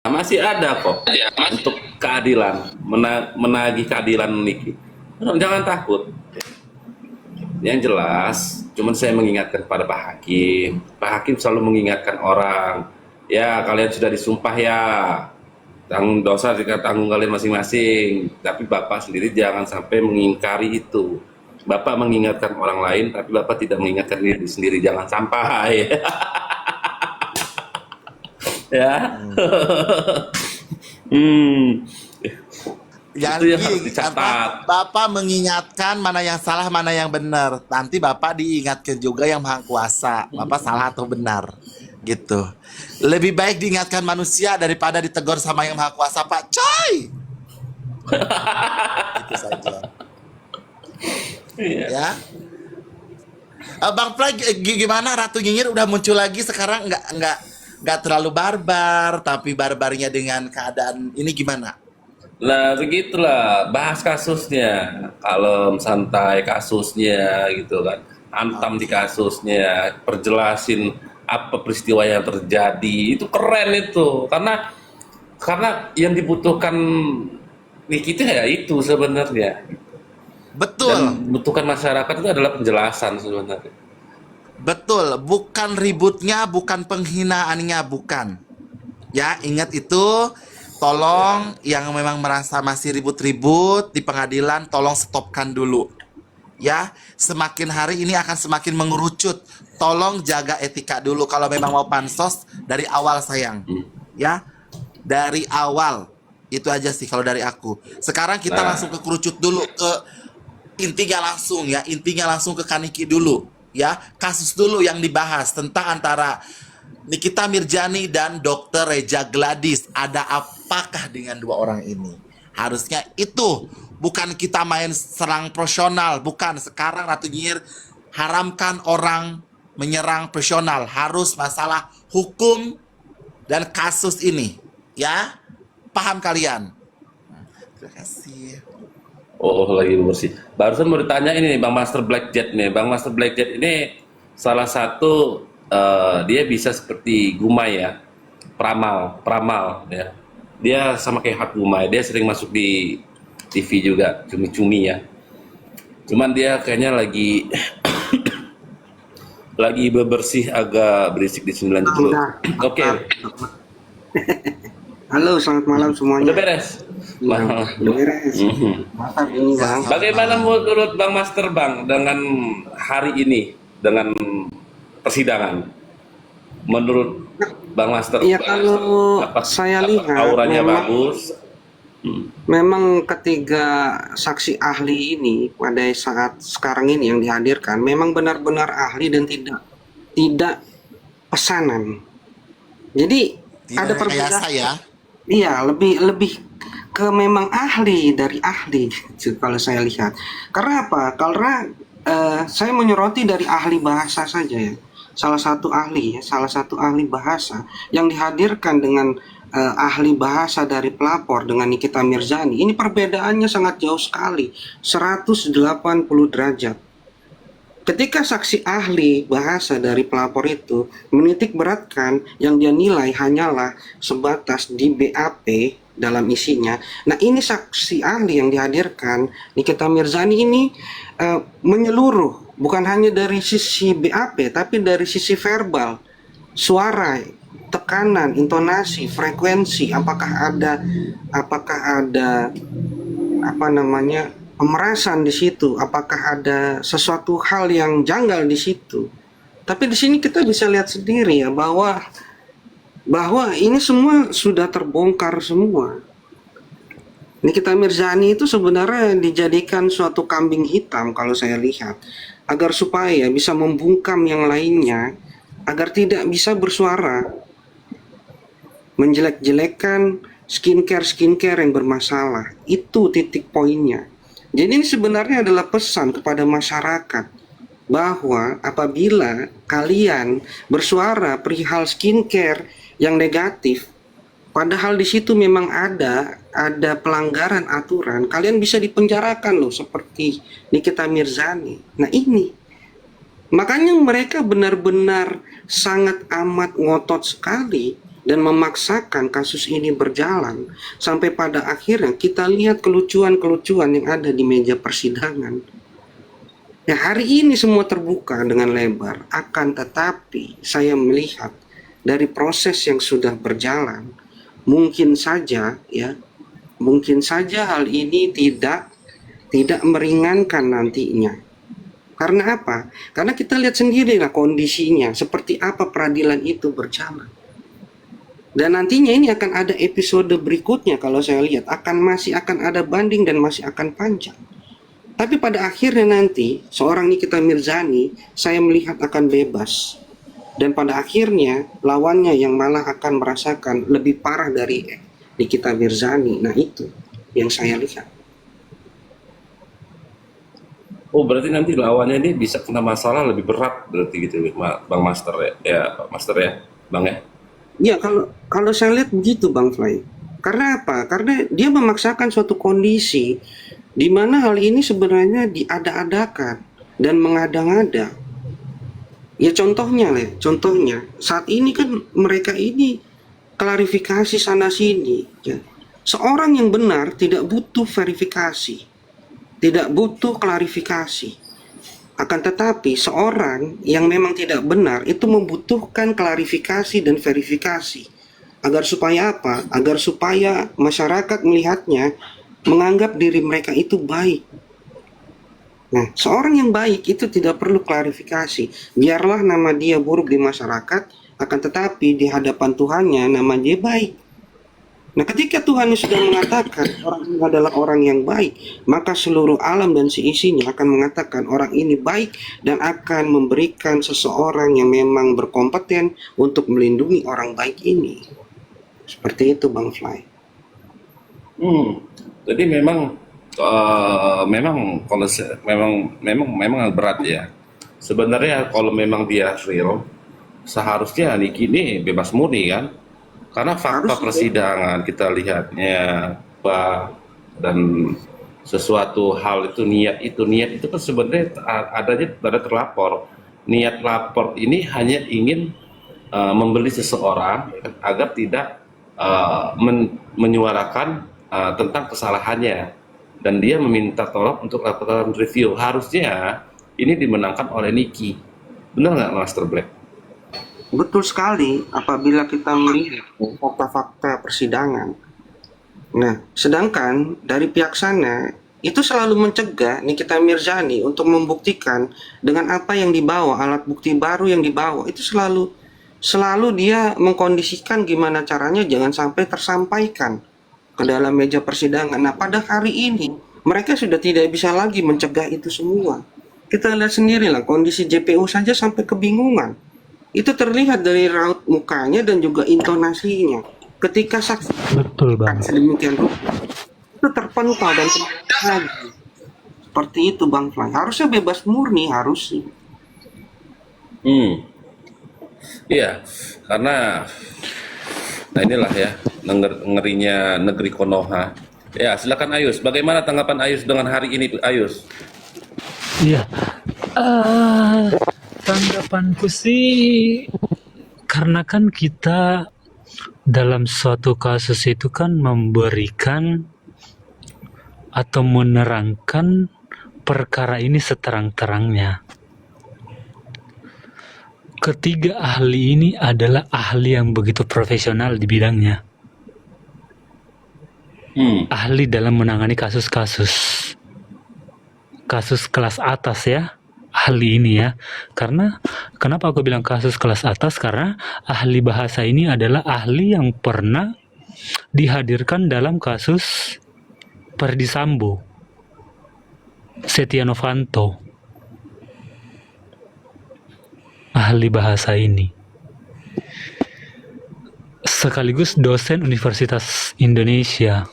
Masih ada kok untuk keadilan, menagih keadilan Niki. Jangan takut. Yang jelas, cuman saya mengingatkan pada Pak Hakim. Pak Hakim selalu mengingatkan orang, ya kalian sudah disumpah ya, tanggung dosa jika tanggung kalian masing-masing. Tapi Bapak sendiri jangan sampai mengingkari itu. Bapak mengingatkan orang lain, tapi Bapak tidak mengingatkan diri sendiri. Jangan sampai. Ya. Hmm. Itu yang harus dicatat. Bapak mengingatkan mana yang salah, mana yang benar. Nanti Bapak diingatkan juga yang Maha Kuasa. Bapak salah atau benar. Gitu. Lebih baik diingatkan manusia daripada ditegur sama yang Maha Kuasa, Pak. Coy! Itu saja. Iya. Ya. Bang Plag, gimana Ratu Nyinyir udah muncul lagi sekarang? Nggak terlalu barbar, tapi barbarnya dengan keadaan ini gimana? Nah, begitulah bahas kasusnya. Kalem, santai kasusnya gitu kan. Hantam di Oke. kasusnya, perjelasin apa peristiwa yang terjadi. Itu keren itu. Karena yang dibutuhkan nih kita ya itu sebenarnya. Betul. Dan butuhkan masyarakat itu adalah penjelasan sebenarnya. Betul, bukan ributnya, bukan penghinaannya, bukan. Ya, ingat itu. Tolong yang memang merasa masih ribut-ribut di pengadilan, tolong stopkan dulu. Ya, semakin hari ini akan semakin mengerucut. Tolong jaga etika dulu kalau memang mau pansos dari awal sayang. Hmm. Ya, dari awal. Itu aja sih kalau dari aku. Sekarang kita Nah, langsung ke kerucut dulu, ke intinya langsung ya, intinya langsung ke Kaniki dulu ya. Kasus dulu yang dibahas tentang antara Nikita Mirjani dan Dr. Reja Gladys. Ada apakah dengan dua orang ini? Harusnya itu, bukan kita main serang profesional, bukan. Sekarang Ratu Nyinyir haramkan orang menyerang profesional, harus masalah hukum dan kasus ini ya. Paham kalian? Terima kasih. oh lagi bersih. Barusan mau ditanya ini nih, Bang Master Blackjet nih. Bang Master Blackjet ini salah satu dia bisa seperti Gumai ya, peramal ya. Dia sama kayak Hak Gumai, dia sering masuk di TV juga, cumi-cumi ya. Cuman dia kayaknya lagi lagi bebersih agak berisik di 90. Udah, Oke, halo, selamat malam udah semuanya. beres. Udah beres. Mhm. Mantap ini Ya, bang. Bagaimana menurut Bang Master Bang dengan hari ini, dengan persidangan? Menurut Bang Master, Iya kalau apa, saya lihat auranya memang bagus? memang ketiga saksi ahli ini pada saat sekarang ini yang dihadirkan memang benar-benar ahli dan tidak pesanan. Jadi ada tidak rekayasa perbedaan. ya. Iya, lebih ke memang ahli dari ahli gitu, kalau saya lihat. Karena apa? Karena saya menyoroti dari ahli bahasa saja ya. Salah satu ahli bahasa yang dihadirkan dengan ahli bahasa dari pelapor dengan Nikita Mirzani. Ini perbedaannya sangat jauh sekali, 180 derajat. Ketika saksi ahli bahasa dari pelapor itu menitik beratkan yang dia nilai hanyalah sebatas di BAP dalam isinya. Nah ini saksi ahli yang dihadirkan Nikita Mirzani ini menyeluruh, bukan hanya dari sisi BAP tapi dari sisi verbal, suara, tekanan, intonasi, frekuensi, apakah ada apa namanya pemerasan di situ, apakah ada sesuatu hal yang janggal di situ. Tapi di sini kita bisa lihat sendiri ya bahwa ini semua sudah terbongkar semua. Nikita Mirzani itu sebenarnya dijadikan suatu kambing hitam kalau saya lihat, agar supaya bisa membungkam yang lainnya, agar tidak bisa bersuara, menjelek-jelekan skincare yang bermasalah. Itu titik poinnya. Jadi ini sebenarnya adalah pesan kepada masyarakat bahwa apabila kalian bersuara perihal skincare yang negatif, padahal di situ memang ada pelanggaran aturan, kalian bisa dipenjarakan loh seperti Nikita Mirzani. Nah ini makanya mereka benar-benar sangat amat ngotot sekali dan memaksakan kasus ini berjalan sampai pada akhirnya kita lihat kelucuan-kelucuan yang ada di meja persidangan. Ya, hari ini semua terbuka dengan lebar, akan tetapi saya melihat dari proses yang sudah berjalan, mungkin saja hal ini tidak meringankan nantinya. Karena apa? Karena kita lihat sendirilah kondisinya, seperti apa peradilan itu berjalan. Dan nantinya ini akan ada episode berikutnya, kalau saya lihat masih akan ada banding dan masih akan panjang. Tapi pada akhirnya nanti seorang Nikita Mirzani saya melihat akan bebas. Dan pada akhirnya lawannya yang malah akan merasakan lebih parah dari Nikita Mirzani. Nah, itu yang saya lihat. Oh, berarti nanti lawannya ini bisa kena masalah lebih berat berarti gitu, Bang Master ya? Ya, Pak Master ya, Bang ya? Ya, kalau saya lihat begitu, Bang Fly. Karena apa? Karena dia memaksakan suatu kondisi di mana hal ini sebenarnya diada-adakan dan mengada-ngada. Ya contohnya saat ini kan mereka ini klarifikasi sana sini. Ya. Seorang yang benar tidak butuh verifikasi, tidak butuh klarifikasi. Akan tetapi seorang yang memang tidak benar itu membutuhkan klarifikasi dan verifikasi. Agar supaya apa? Agar supaya masyarakat melihatnya, menganggap diri mereka itu baik. Nah, seorang yang baik itu tidak perlu klarifikasi. Biarlah nama dia buruk di masyarakat, akan tetapi di hadapan Tuhannya nama dia baik. Nah, ketika Tuhan sudah mengatakan orang ini adalah orang yang baik, maka seluruh alam dan seisinya akan mengatakan orang ini baik dan akan memberikan seseorang yang memang berkompeten untuk melindungi orang baik ini. Seperti itu, Bang Fly. Jadi memang kalau memang berat ya. Sebenarnya kalau memang dia real, seharusnya Niki ini bebas murni kan? Karena fakta persidangan kita lihatnya dan sesuatu hal itu niat itu kan sebenarnya adanya pada terlapor. Niat lapor ini hanya ingin membeli seseorang agar tidak menyuarakan tentang kesalahannya, dan dia meminta tolong untuk lakukan review. Harusnya ini dimenangkan oleh Niki, benar nggak Master Black? Betul sekali apabila kita melihat fakta-fakta persidangan. Nah, sedangkan dari pihak sana itu selalu mencegah Nikita Mirzani untuk membuktikan dengan apa yang dibawa, alat bukti baru yang dibawa. Itu selalu dia mengkondisikan gimana caranya jangan sampai tersampaikan ke dalam meja persidangan. Nah, pada hari ini mereka sudah tidak bisa lagi mencegah itu semua. Kita lihat sendirilah kondisi JPU saja sampai kebingungan. Itu terlihat dari raut mukanya dan juga intonasinya. Ketika saksi Betul, Bang. sedemikian rupa, itu terpental dan lagi. Seperti itu, Bang Fly. Harusnya bebas murni, harusnya. Iya, karena nah inilah ya ngerinya negeri Konoha. Ya, silakan Ayus. Bagaimana tanggapan Ayus dengan hari ini, Ayus? Iya. Tanggapanku sih, karena kan kita dalam suatu kasus itu kan memberikan atau menerangkan perkara ini seterang-terangnya. Ketiga ahli ini adalah ahli yang begitu profesional di bidangnya. Ahli dalam menangani kasus-kasus kelas atas ya, ahli ini ya. Karena kenapa aku bilang kasus kelas atas? Karena ahli bahasa ini adalah ahli yang pernah dihadirkan dalam kasus Ferdy Sambo, Setia Novanto. Ahli bahasa ini sekaligus dosen Universitas Indonesia.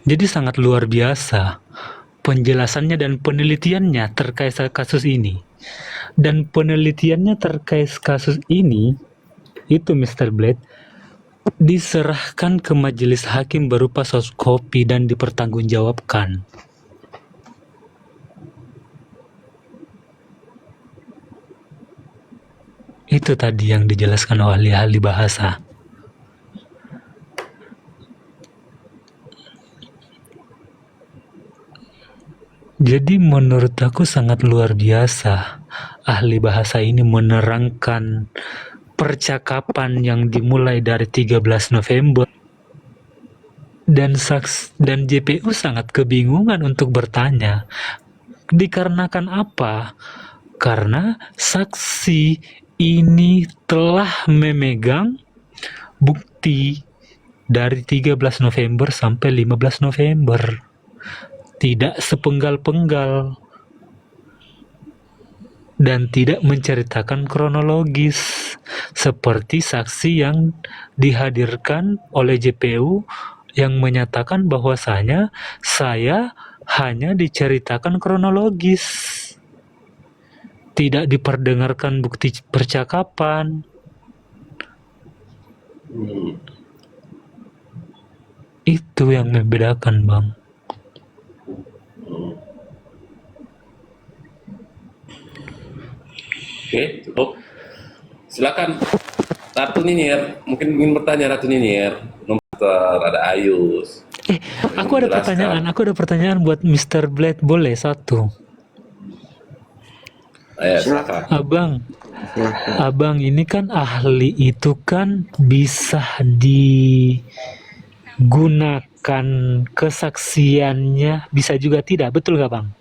Jadi sangat luar biasa penjelasannya dan penelitiannya terkait kasus ini. Dan penelitiannya terkait kasus ini itu Mr. Blade diserahkan ke majelis hakim berupa soft copy dan dipertanggungjawabkan. Itu tadi yang dijelaskan oleh ahli bahasa. Jadi menurut aku sangat luar biasa ahli bahasa ini menerangkan percakapan yang dimulai dari 13 November dan JPU sangat kebingungan untuk bertanya. Dikarenakan apa? Karena saksi ini telah memegang bukti dari 13 November sampai 15 November. Tidak sepenggal-penggal dan tidak menceritakan kronologis seperti saksi yang dihadirkan oleh JPU yang menyatakan bahwasanya saya hanya diceritakan kronologis, tidak diperdengarkan bukti percakapan. Itu yang membedakan, Bang. Oke, cukup. Silakan Ratu Ninyir, mungkin ingin bertanya Ratu Ninyir. Ada Ayus. Aku ada pertanyaan buat Mr. Blade, boleh satu? Ayo, silakan. Abang ini kan ahli itu kan bisa digunakan kesaksiannya, bisa juga tidak, betul gak Bang?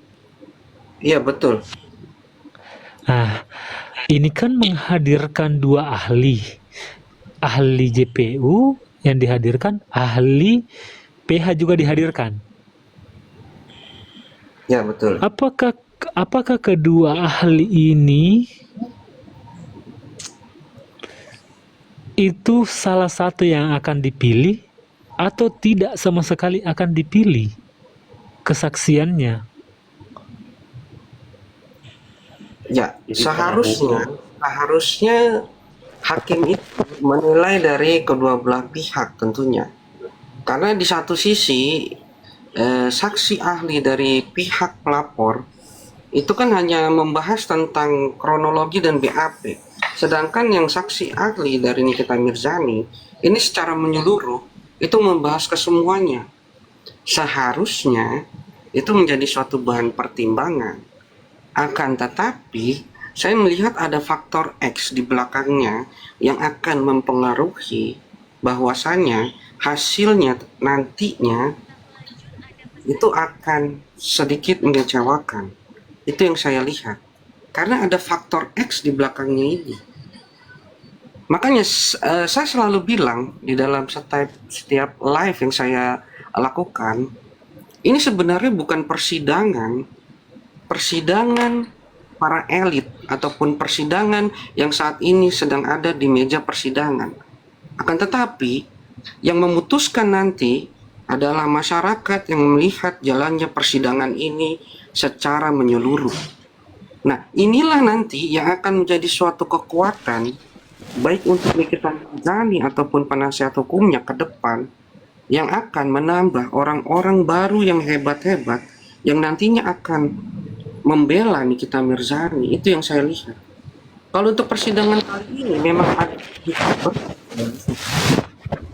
Iya betul. Nah, ini kan menghadirkan dua ahli JPU yang dihadirkan, ahli PH juga dihadirkan. Ya betul. Apakah kedua ahli ini itu salah satu yang akan dipilih atau tidak sama sekali akan dipilih kesaksiannya? Ya, seharusnya hakim itu menilai dari kedua belah pihak tentunya. Karena di satu sisi saksi ahli dari pihak pelapor itu kan hanya membahas tentang kronologi dan BAP. Sedangkan yang saksi ahli dari Nikita Mirzani ini secara menyeluruh itu membahas kesemuanya. Seharusnya itu menjadi suatu bahan pertimbangan. Akan tetapi, saya melihat ada faktor X di belakangnya yang akan mempengaruhi bahwasanya hasilnya nantinya itu akan sedikit mengecewakan. Itu yang saya lihat. Karena ada faktor X di belakangnya ini. Makanya saya selalu bilang di dalam setiap live yang saya lakukan, ini sebenarnya bukan persidangan para elit ataupun persidangan yang saat ini sedang ada di meja persidangan. Akan tetapi yang memutuskan nanti adalah masyarakat yang melihat jalannya persidangan ini secara menyeluruh. Nah, inilah nanti yang akan menjadi suatu kekuatan baik untuk Nikita Mirzani ataupun penasihat hukumnya ke depan yang akan menambah orang-orang baru yang hebat-hebat yang nantinya akan membela Nikita Mirzani. Itu yang saya lihat. Kalau untuk persidangan kali ini memang ada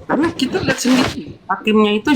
karena kita lihat sendiri hakimnya itu